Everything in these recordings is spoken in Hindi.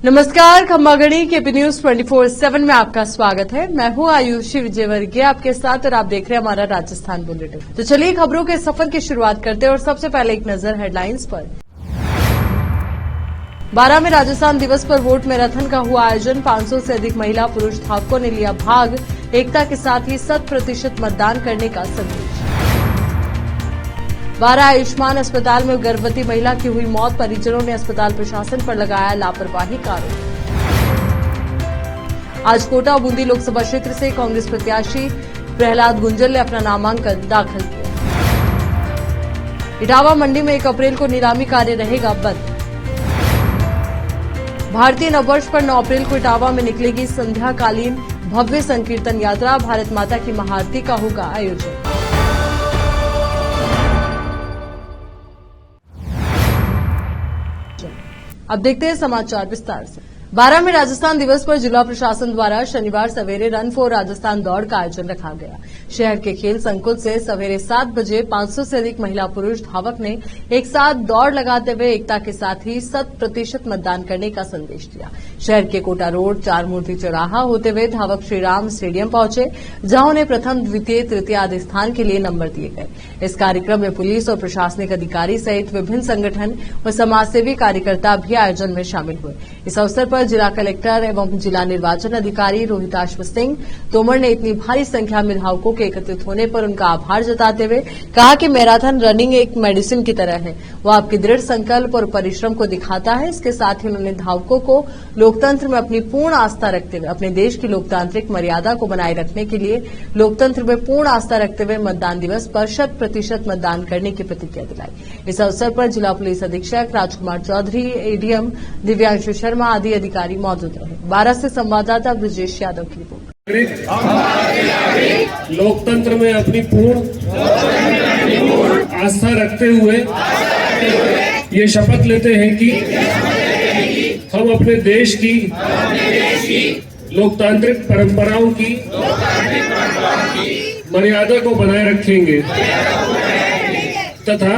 नमस्कार, खम्बागढ़ी केपी न्यूज 24/7 में आपका स्वागत है। मैं हूं आयुषी विजयवर्गीय आपके साथ और आप देख रहे हैं हमारा राजस्थान बुलेटिन। तो चलिए खबरों के सफर की शुरुआत करते हैं और सबसे पहले एक नजर हेडलाइंस पर। 12 में राजस्थान दिवस पर वोट मैराथन का हुआ आयोजन। 500 से अधिक महिला पुरुष धावकों ने लिया भाग। एकता के साथ ही 100% मतदान करने का संदेश। 12 आयुष्मान अस्पताल में गर्भवती महिला की हुई मौत। परिजनों ने अस्पताल प्रशासन पर लगाया लापरवाही का आरोप। आज कोटा और बूंदी लोकसभा क्षेत्र से कांग्रेस प्रत्याशी प्रहलाद गुंजल ने अपना नामांकन दाखिल किया। इटावा मंडी में 1 अप्रैल को नीलामी कार्य रहेगा बंद। भारतीय नववर्ष पर 9 अप्रैल को इटावा में निकलेगी संध्याकालीन भव्य संकीर्तन यात्रा। भारत माता की महाआरती का होगा आयोजन। अब देखते हैं समाचार विस्तार से। 12 में राजस्थान दिवस पर जिला प्रशासन द्वारा शनिवार सवेरे रन फॉर राजस्थान दौड़ का आयोजन रखा गया। शहर के खेल संकुल से सवेरे 7 बजे 500 से अधिक महिला पुरुष धावक ने एक साथ दौड़ लगाते हुए एकता के साथ ही 100% मतदान करने का संदेश दिया। शहर के कोटा रोड, चार मूर्ति चौराहा होते हुए धावक श्रीराम स्टेडियम पहुंचे, जहां उन्हें प्रथम, द्वितीय, तृतीय आदि स्थान के लिए नंबर दिए गए। इस कार्यक्रम में पुलिस और प्रशासनिक अधिकारी सहित विभिन्न संगठन व समाजसेवी कार्यकर्ता भी आयोजन में शामिल हुए। इस अवसर पर जिला कलेक्टर एवं जिला निर्वाचन अधिकारी रोहिताश सिंह तोमर ने इतनी भारी संख्या में धावकों के एकत्रित होने पर उनका आभार जताते हुए कहा कि मैराथन रनिंग एक मेडिसिन की तरह है। वो आपके दृढ़ संकल्प और परिश्रम को दिखाता है। इसके साथ ही उन्होंने धावकों को लोकतंत्र में अपनी पूर्ण आस्था रखते हुए अपने देश की लोकतांत्रिक मर्यादा को बनाए रखने के लिए लोकतंत्र में पूर्ण आस्था रखते हुए मतदान दिवस पर 100% मतदान करने की प्रतिज्ञा दिलाई। इस अवसर पर जिला पुलिस अधीक्षक राजकुमार चौधरी, एडीएम दिव्यांशु शर्मा आदि अधिकारी मौजूद रहे। 12 से संवाददाता ब्रजेश यादव की रिपोर्ट। लोकतंत्र में अपनी पूर्ण आस्था रखते हुए ये शपथ लेते हैं कि हम अपने देश की लोकतांत्रिक परंपराओं की मर्यादा को बनाए रखेंगे तथा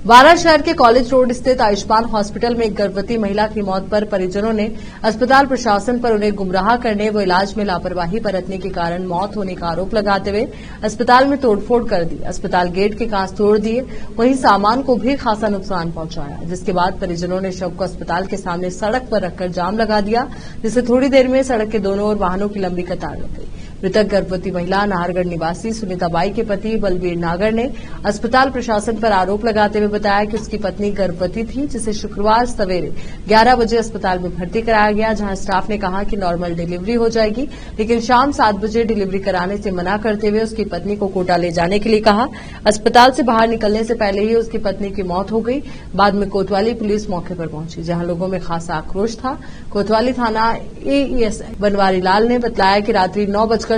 12 शहर के कॉलेज रोड स्थित आयुष्मान हॉस्पिटल में एक गर्भवती महिला की मौत पर परिजनों ने अस्पताल प्रशासन पर उन्हें गुमराह करने व इलाज में लापरवाही बरतने के कारण मौत होने का आरोप लगाते हुए अस्पताल में तोड़फोड़ कर दी। अस्पताल गेट के कांच तोड़ दिए, वहीं सामान को भी खासा नुकसान पहुंचाया, जिसके बाद परिजनों ने शव को अस्पताल के सामने सड़क पर रखकर जाम लगा दिया, जिससे थोड़ी देर में सड़क के दोनों ओर वाहनों की लंबी कतार लग गई। मृतक गर्भवती महिला नाहरगढ़ निवासी सुनीता बाई के पति बलबीर नागर ने अस्पताल प्रशासन पर आरोप लगाते हुए बताया कि उसकी पत्नी गर्भवती थी, जिसे शुक्रवार सवेरे 11 बजे अस्पताल में भर्ती कराया गया, जहां स्टाफ ने कहा कि नॉर्मल डिलीवरी हो जाएगी, लेकिन शाम 7 बजे डिलीवरी कराने से मना करते हुए उसकी पत्नी को कोटा ले जाने के लिए कहा। अस्पताल से बाहर निकलने से पहले ही उसकी पत्नी की मौत हो गई। बाद में कोतवाली पुलिस मौके पर पहुंची, जहां लोगों में खासा आक्रोश था। कोतवाली थाना एएसआई बनवारी लाल ने बताया कि रात्रि 9:56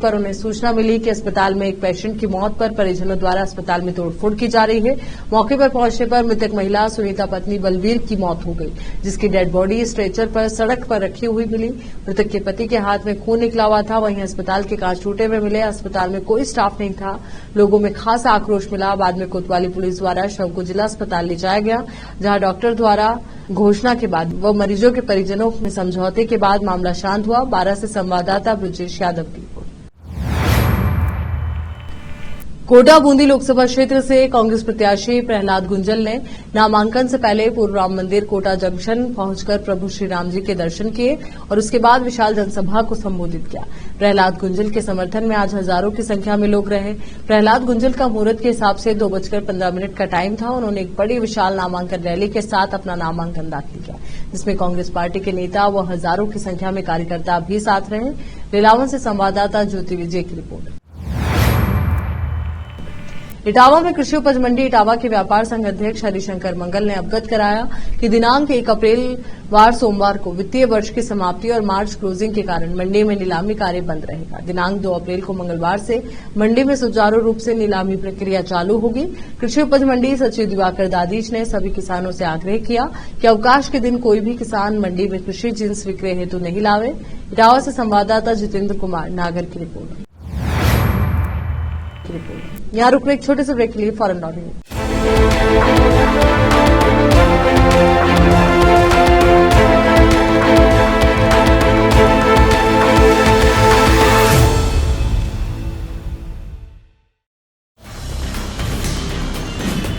पर उन्हें सूचना मिली कि अस्पताल में एक पेशेंट की मौत पर परिजनों द्वारा अस्पताल में तोड़फोड़ की जा रही है। मौके पर पहुंचने पर मृतक महिला सुनीता पत्नी बलबीर की मौत हो गई, जिसकी डेड बॉडी स्ट्रेचर पर सड़क पर रखी हुई मिली। मृतक के पति के हाथ में खून निकला हुआ था। वहीं अस्पताल के कांच टूटे हुए मिले। अस्पताल में कोई स्टाफ नहीं था। लोगों में खासा आक्रोश मिला। बाद में कोतवाली पुलिस द्वारा शव को जिला अस्पताल ले जाया गया, जहां डॉक्टर द्वारा घोषणा के बाद व मरीजों के परिजनों में समझौते के बाद मामला शांत हुआ। 12 से संवाददाता ब्रजेश यादव की रिपोर्ट। कोटा बूंदी लोकसभा क्षेत्र से कांग्रेस प्रत्याशी प्रहलाद गुंजल ने नामांकन से पहले पूर्व राम मंदिर कोटा जंक्शन पहुंचकर प्रभु श्री राम जी के दर्शन किए और उसके बाद विशाल जनसभा को संबोधित किया। प्रहलाद गुंजल के समर्थन में आज हजारों की संख्या में लोग रहे। प्रहलाद गुंजल का मुहूर्त के हिसाब से 2:15 का टाइम था। उन्होंने एक बड़ी विशाल नामांकन रैली के साथ अपना नामांकन दाखिल किया, जिसमें कांग्रेस पार्टी के नेता व हजारों की संख्या में कार्यकर्ता भी साथ रहे। लिलावन से संवाददाता ज्योति विजय की रिपोर्ट। इटावा में कृषि उपज मंडी इटावा के व्यापार संघ अध्यक्ष हरिशंकर मंगल ने अवगत कराया कि दिनांक 1 अप्रैल वार सोमवार को वित्तीय वर्ष की समाप्ति और मार्च क्लोजिंग के कारण मंडी में नीलामी कार्य बंद रहेगा। दिनांक 2 अप्रैल को मंगलवार से मंडी में सुचारू रूप से नीलामी प्रक्रिया चालू होगी। कृषि उपज मंडी सचिव दिवाकर दादीज ने सभी किसानों से आग्रह किया कि अवकाश के दिन कोई भी किसान मंडी में कृषि जिन्स विक्रय हेतु नहीं लावे। इटावा से संवाददाता जितेंद्र कुमार नागर की रिपोर्ट। यहाँ रुक रहे एक छोटे से ब्रेक के लिए फौरन लौटेंगे।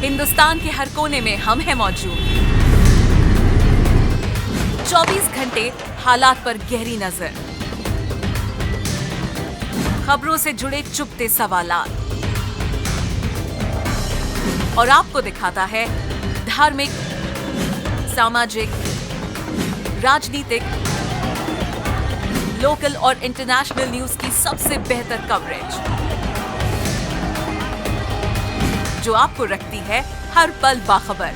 हिंदुस्तान के हर कोने में हम हैं मौजूद। 24 घंटे हालात पर गहरी नजर, खबरों से जुड़े चुपते सवालात और आपको दिखाता है धार्मिक, सामाजिक, राजनीतिक, लोकल और इंटरनेशनल न्यूज की सबसे बेहतर कवरेज, जो आपको रखती है हर पल बाखबर।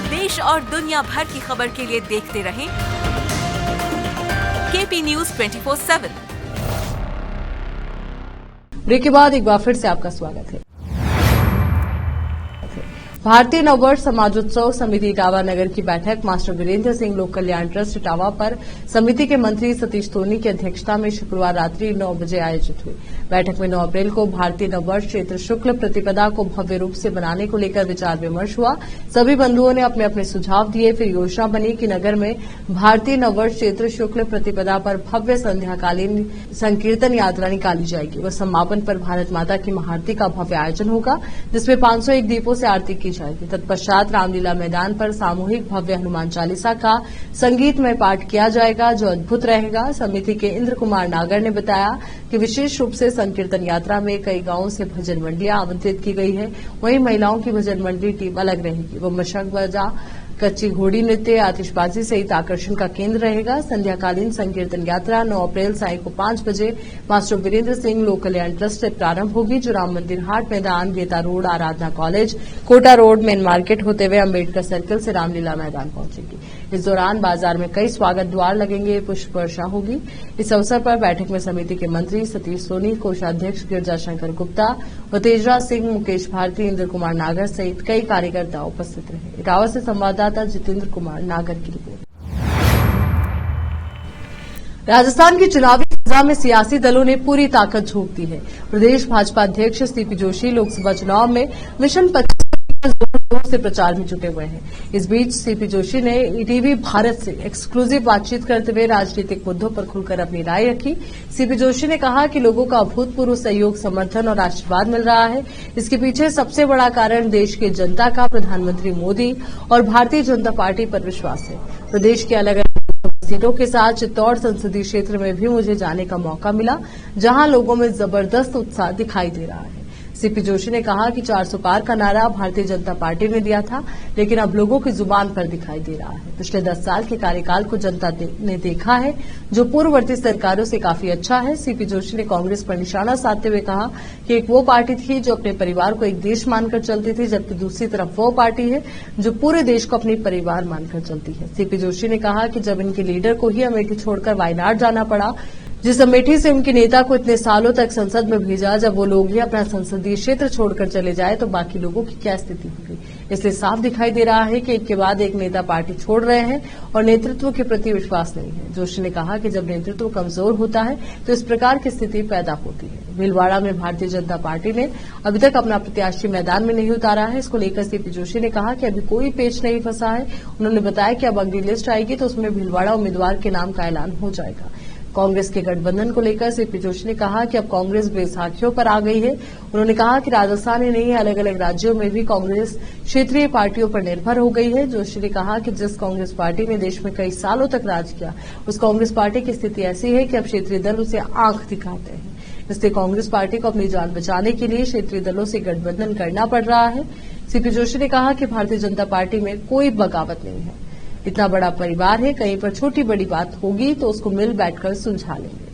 देश और दुनिया भर की खबर के लिए देखते रहें केपी न्यूज 24/7। ब्रेक के बाद एक बार फिर से आपका स्वागत है। भारतीय नववर्ष समाजोत्सव समिति इटावा नगर की बैठक मास्टर वीरेंद्र सिंह लोक कल्याण ट्रस्ट इटावा पर समिति के मंत्री सतीश सोनी की अध्यक्षता में शुक्रवार रात्रि 9 बजे आयोजित हुई। बैठक में 9 अप्रैल को भारतीय नववर्ष चैत्र शुक्ल प्रतिपदा को भव्य रूप से बनाने को लेकर विचार विमर्श हुआ। सभी बंधुओं ने अपने अपने सुझाव दिए। फिर योजना बनी कि नगर में भारतीय नववर्ष चैत्र शुक्ल प्रतिपदा पर भव्य संध्याकालीन संकीर्तन यात्रा निकाली जाएगी। वह समापन पर भारत माता की महाआरती का भव्य आयोजन होगा, जिसमें 501 दीपों से आरती की जाएगी। तत्पश्चात रामलीला मैदान पर सामूहिक भव्य हनुमान चालीसा का संगीतमय पाठ किया जाएगा, जो अद्भुत रहेगा। समिति के इंद्र कुमार नागर ने बताया कि विशेष रूप से संकीर्तन यात्रा में कई गांवों से भजन मंडलियां आमंत्रित की गई है। वहीं महिलाओं की भजन मंडली टीम अलग रहेगी। वो मशक बजा, कच्ची घोड़ी नृत्य, आतिशबाजी सहित आकर्षण का केंद्र रहेगा। संध्याकालीन संकीर्तन यात्रा 9 अप्रैल साय को 5 बजे मास्टर वीरेंद्र सिंह लोक कल्याण ट्रस्ट से प्रारंभ होगी, जो Ram Mandir Haat Maidan, Geta road, Aradhana college, Kota road, main market होते हुए अम्बेडकर सर्कल से रामलीला मैदान पहुंचेगी। इस दौरान बाजार में कई स्वागत द्वार लगेंगे, पुष्प वर्षा होगी। इस अवसर पर बैठक में समिति के मंत्री सतीश सोनी, कोषाध्यक्ष गिरजाशंकर गुप्ता व तेजराज सिंह, मुकेश भारती, इंद्र कुमार नागर सहित कई कार्यकर्ता उपस्थित रहे। इटावा से संवाददाता जितेंद्र कुमार नागर की रिपोर्ट। राजस्थान की चुनावी फिजा में सियासी दलों ने पूरी ताकत झोंक दी है। प्रदेश भाजपा अध्यक्ष सीपी जोशी लोकसभा चुनाव में मिशन 25 से प्रचार में जुटे हुए हैं। इस बीच सीपी जोशी ने ईटीवी भारत से एक्सक्लूसिव बातचीत करते हुए राजनीतिक मुद्दों पर खुलकर अपनी राय रखी। सीपी जोशी ने कहा कि लोगों का अभूतपूर्व सहयोग, समर्थन और आशीर्वाद मिल रहा है। इसके पीछे सबसे बड़ा कारण देश की जनता का प्रधानमंत्री मोदी और भारतीय जनता पार्टी पर विश्वास है। प्रदेश के अलग अलग सीटों के साथ चित्तौड़ संसदीय क्षेत्र में भी मुझे जाने का मौका मिला, जहां लोगों में जबरदस्त उत्साह दिखाई दे रहा है। सीपी जोशी ने कहा कि 400 पार का नारा भारतीय जनता पार्टी ने दिया था, लेकिन अब लोगों की जुबान पर दिखाई दे रहा है। पिछले 10 साल के कार्यकाल को जनता ने देखा है, जो पूर्ववर्ती सरकारों से काफी अच्छा है। सीपी जोशी ने कांग्रेस पर निशाना साधते हुए कहा कि एक वो पार्टी थी जो अपने परिवार को एक देश मानकर चलती थी, जबकि दूसरी तरफ वो पार्टी है जो पूरे देश को अपनी परिवार मानकर चलती है। सीपी जोशी ने कहा कि जब इनके लीडर को ही अमेठी छोड़कर वायनाड जाना पड़ा, जिस अमेठी से उनके नेता को इतने सालों तक संसद में भेजा, जब वो लोग ही अपना संसदीय क्षेत्र छोड़कर चले जाए तो बाकी लोगों की क्या स्थिति होगी। इसलिए साफ दिखाई दे रहा है कि एक के बाद एक नेता पार्टी छोड़ रहे हैं और नेतृत्व के प्रति विश्वास नहीं है। जोशी ने कहा कि जब नेतृत्व कमजोर होता है तो इस प्रकार की स्थिति पैदा होती है। भीलवाड़ा में भारतीय जनता पार्टी ने अभी तक अपना प्रत्याशी मैदान में नहीं उतारा है। इसको लेकर सीपी जोशी ने कहा कि अभी कोई पेच नहीं फंसा है। उन्होंने बताया कि अब अगली लिस्ट आएगी तो उसमें भीलवाड़ा उम्मीदवार के नाम का ऐलान हो जाएगा। कांग्रेस के गठबंधन को लेकर सीपी जोशी ने कहा कि अब कांग्रेस बैसाखियों पर आ गई है। उन्होंने कहा कि राजस्थान ही नहीं, अलग अलग राज्यों में भी कांग्रेस क्षेत्रीय पार्टियों पर निर्भर हो गई है। जोशी ने कहा कि जिस कांग्रेस पार्टी ने देश में कई सालों तक राज किया, उस कांग्रेस पार्टी की स्थिति ऐसी है कि अब क्षेत्रीय दल उसे आंख दिखाते हैं। इसलिए कांग्रेस पार्टी को अपनी जान बचाने के लिए क्षेत्रीय दलों से गठबंधन करना पड़ रहा है। सीपी जोशी ने कहा कि भारतीय जनता पार्टी में कोई बगावत नहीं है। इतना बड़ा परिवार है, कहीं पर छोटी बड़ी बात होगी तो उसको मिल बैठकर सुलझा लेंगे।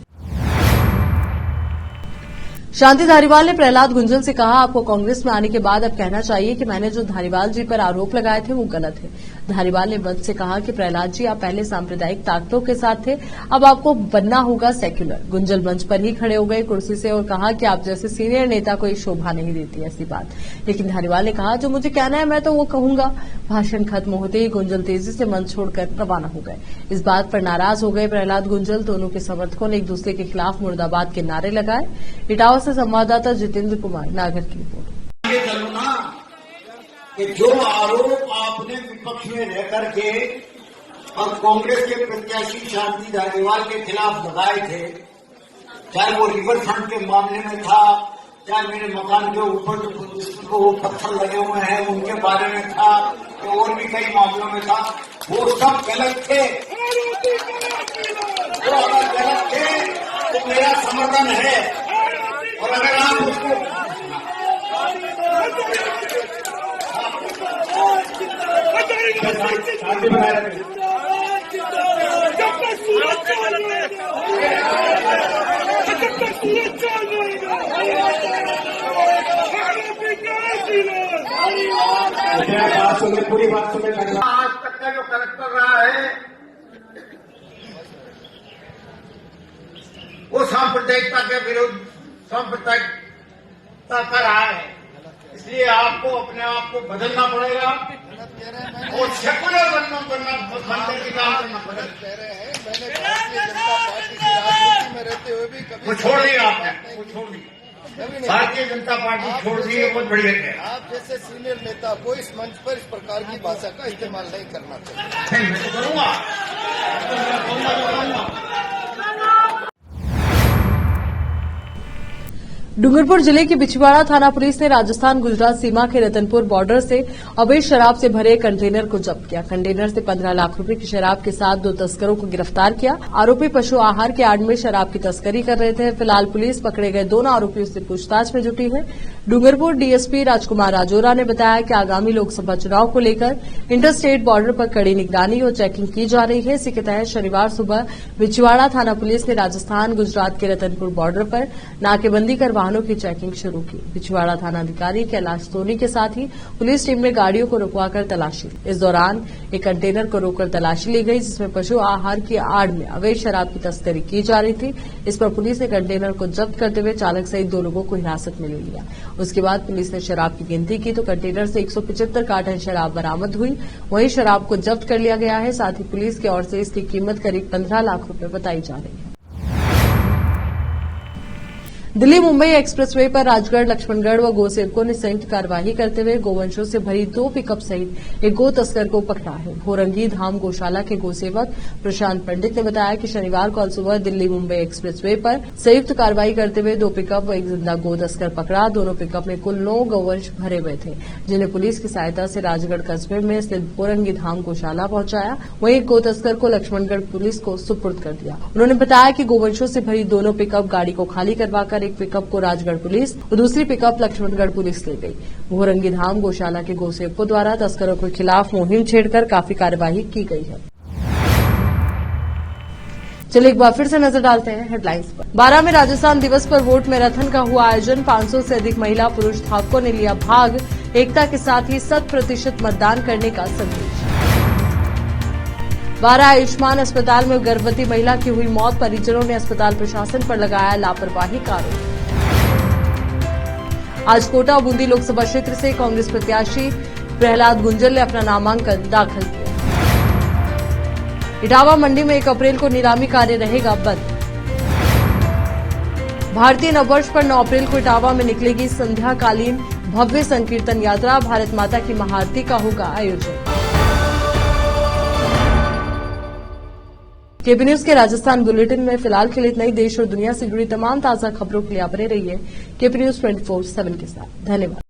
शांति धारीवाल ने प्रहलाद गुंजल से कहा, आपको कांग्रेस में आने के बाद अब कहना चाहिए कि मैंने जो धारीवाल जी पर आरोप लगाए थे वो गलत है। धारीवाल ने मंच से कहा कि प्रहलाद जी, आप पहले सांप्रदायिक ताकतों के साथ थे, अब आपको बनना होगा सेक्युलर। गुंजल मंच पर ही खड़े हो गए कुर्सी से और कहा कि आप जैसे सीनियर नेता को ये शोभा नहीं देती ऐसी बात। लेकिन धारीवाल ने कहा, जो मुझे कहना है मैं तो वो कहूंगा। भाषण खत्म होते ही गुंजल तेजी से मंच छोड़कर रवाना हो गए। इस बात पर नाराज हो गए प्रहलाद गुंजल। दोनों के समर्थकों ने एक दूसरे के खिलाफ मुर्दाबाद के नारे लगाए। इटावा से संवाददाता जितेंद्र कुमार नागर की रिपोर्ट। कि जो आरोप आपने विपक्ष में रह करके और कांग्रेस के प्रत्याशी शांति धारीवाल के खिलाफ लगाए थे, चाहे वो रिवर फ्रंट के मामले में था, चाहे मेरे मकान के ऊपर जो वो पत्थर लगे हुए हैं उनके बारे में था, तो और भी कई मामलों में था, वो सब गलत थे। वो अगर गलत थे तो मेरा समर्थन है, और अगर आप उसको शांति बनाए रखें। पूरी बात सुने। आज तक का जो कलेक्टर रहा है वो सांप्रदायिकता के विरुद्ध सांप्रदायिकता का रहा है, इसलिए आपको अपने आप को बदलना पड़ेगा और सेकुलर बनने की काम करना पड़ेगा। मैंने भारतीय जनता पार्टी की राजनीति में रहते हुए भी कभी वो छोड़ दिया आपने, वो छोड़ दी, भारतीय जनता पार्टी छोड़ दी है, बहुत बढ़िया है। आप जैसे सीनियर नेता को इस मंच पर इस प्रकार की भाषा का इस्तेमाल नहीं करना चाहिए। मैं तो करूंगा। डूंगरपुर जिले की बिछवाड़ा थाना पुलिस ने राजस्थान गुजरात सीमा के रतनपुर बॉर्डर से अवैध शराब से भरे कंटेनर को जब्त किया। कंटेनर से 15 लाख रुपए की शराब के साथ 2 तस्करों को गिरफ्तार किया। आरोपी पशु आहार के आड़ में शराब की तस्करी कर रहे थे। फिलहाल पुलिस पकड़े गए दोनों आरोपियों से पूछताछ में जुटी है। डूंगरपुर डीएसपी राजकुमार राजोरा ने बताया कि आगामी लोकसभा चुनाव को लेकर इंटर स्टेट बॉर्डर पर कड़ी निगरानी और चेकिंग की जा रही है। इसी के तहत शनिवार सुबह बिछवाड़ा थाना पुलिस ने राजस्थान गुजरात के रतनपुर बॉर्डर पर नाकेबंदी कर वाहनों की चेकिंग शुरू की। बिछवाड़ा थानाधिकारी कैलाश सोनी के साथ ही पुलिस टीम ने गाड़ियों को रुकवाकर तलाशी ली। इस दौरान एक कंटेनर को रोककर तलाशी ली गई, जिसमें पशु आहार की आड़ में अवैध शराब की तस्करी की जा रही थी। इस पर पुलिस ने कंटेनर को जब्त करते हुए चालक सहित 2 लोगों को हिरासत में ले लिया। उसके बाद पुलिस ने शराब की गिनती की तो कंटेनर से 175 कार्टन शराब बरामद हुई। वहीं शराब को जब्त कर लिया गया है। साथ ही पुलिस की ओर से इसकी कीमत करीब 15 लाख रुपए बताई जा रही है। दिल्ली मुंबई एक्सप्रेसवे पर राजगढ़, लक्ष्मणगढ़ व गोसेवकों ने संयुक्त कार्यवाही करते हुए गोवंशों से भरी 2 पिकअप सहित एक गो तस्कर को पकड़ा है। भोरंगी धाम गौशाला के गोसेवक प्रशांत पंडित ने बताया कि शनिवार को सुबह दिल्ली मुंबई एक्सप्रेसवे पर संयुक्त कार्रवाई करते हुए 2 पिकअप व एक जिंदा गो तस्कर पकड़ा। दोनों पिकअप में कुल 9 गौवंश भरे हुए थे, जिन्हें पुलिस की सहायता से राजगढ़ कस्बे में स्थित भोरंगी धाम गौशाला पहुंचाया। वहीं एक गो तस्कर को लक्ष्मणगढ़ पुलिस को सुपुर्द कर दिया। उन्होंने बताया कि गोवंशों से भरी दोनों पिकअप गाड़ी को खाली करवाकर एक पिकअप को राजगढ़ पुलिस और दूसरी पिकअप लक्ष्मणगढ़ पुलिस ले गई। भोरंगी धाम गौशाला के गोसेवकों द्वारा तस्करों के खिलाफ मुहिम छेड़कर काफी कार्यवाही की गई है। चलिए एक बार फिर से नजर डालते हैं हेडलाइंस पर। 12 में राजस्थान दिवस पर वोट मैराथन का हुआ आयोजन। 500 से अधिक महिला पुरुष धावकों ने लिया भाग। एकता के साथ ही 100% मतदान करने का संदेश। 12 आयुष्मान अस्पताल में गर्भवती महिला की हुई मौत। परिजनों ने अस्पताल प्रशासन पर लगाया लापरवाही का आरोप। आज कोटा बूंदी लोकसभा क्षेत्र से कांग्रेस प्रत्याशी प्रहलाद गुंजल ने अपना नामांकन दाखिल किया। इटावा मंडी में 1 अप्रैल को नीलामी कार्य रहेगा बंद। भारतीय नववर्ष पर 9 अप्रैल को इटावा में निकलेगी संध्याकालीन भव्य संकीर्तन यात्रा। भारत माता की महाआरती का होगा आयोजन। केपी न्यूज के राजस्थान बुलेटिन में फिलहाल के लिए इतना ही। देश और दुनिया से जुड़ी तमाम ताजा खबरों के लिए आप बने रहिए केपी न्यूज 24/7 के साथ। धन्यवाद।